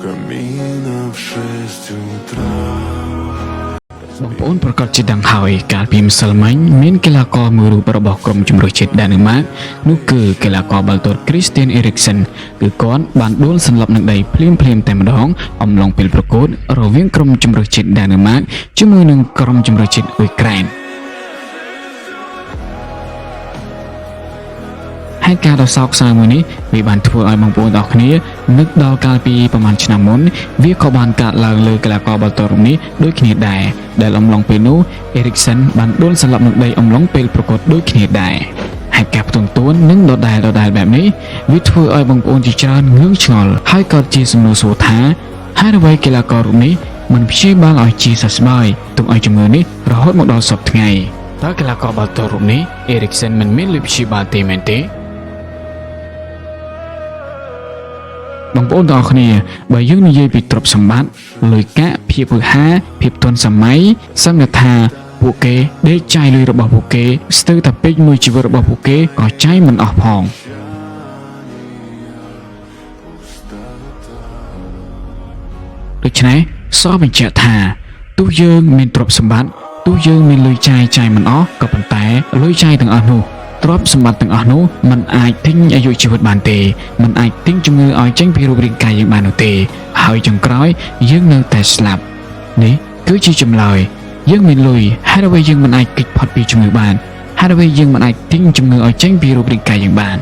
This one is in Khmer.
камина в 6 утра. បងប្អូនប្រកាសជាដឹងហើយកាលពីម្សិលមិញមានកីឡាករមួយរូបរបស់ក្រុមជម្រើសជាតិដាណឺម៉ាកនោះគឺកីឡាករបាល់ទាត់ Christian Eriksen គឺគាត់បានដួលសន្លប់នឹងដីភ្លាមតែម្ដងអំឡុងពេលប្រកួតរវាងក្រុមជម្រើសជាតិដាណឺម៉ាកជាមួយនឹងក្រុមជម្រើសជាតិអ៊ុយក្រែនហើយការដ៏សោកសៅមួយនេះវាបានធ្វើឲ្យបងប្អូនទាំងអស់គ្នានឹកដល់កាលពីប្រហែលឆ្នាំមុនវាក៏បានកើតឡើងលើកីឡាករបាល់ទាត់រូបនេះដូចគ្នាដែរដែលអំឡុងពេលនោះ Eriksen បានដួលសន្លប់នឹងដីអំឡុងពេលប្រកួតដូចគ្នាដែរហើយការផ្ទុំទួននឹងដដែលបែបនេះវាធ្វើឲ្យបងប្អូនជាច្រើនងឿងឆ្ងល់ហើយក៏ជាសំណួរសួរថាហើយអ្វីកីឡាកររូបនេះមិនព្យាបាលឲ្យជាសះស្បើយទុកឲ្យជំងឺនេះរហូតមកដល់សពថ្ងៃតើកីឡាករបាល់ទាត់រូបនេះ Eriksen មិនមានលុយព្យាបាលទេមែនទេបងប្អូនទាំងអស់គ្នាបើយើងនិយាយពីទ្រព្យសម្បត្តិលុយកាក់ភាពហឺហាភាពទាន់សម័យសង្ឃថាពួកគេដេកចាយលុយរបស់ពួកគេស្ទើរតែពេកមួយជីវិតរបស់ពួកគេក៏ចាយមិនអស់ផងដូច្នេះសរបញ្ជាក់ថាទោះយើងមានទ្រព្យសម្បត្តិទោះយើងមានលុយចាយមិនអស់ក៏ប៉ុន្តែលុយចាយទាំងអស់នោះទ្រព្យសម្បត្តិទាំងអស់នោះมันអាចទិញអាយុជីវិតបានទេมันអាចទិញជំងឺឲ្យចេញពីរូបរាងកាយយើងបាននោះទេហើយចុងក្រោយយើងនៅតែស្លាប់នេះគឺជាចម្លើយយើងមានលុយហេតុអ្វីយើងមិនអាចគេចផុតពីជំងឺបានហេតុអ្វីយើងមិនអាចទិញជំងឺឲ្យចេញពីរូបរាងកាយយើងបាន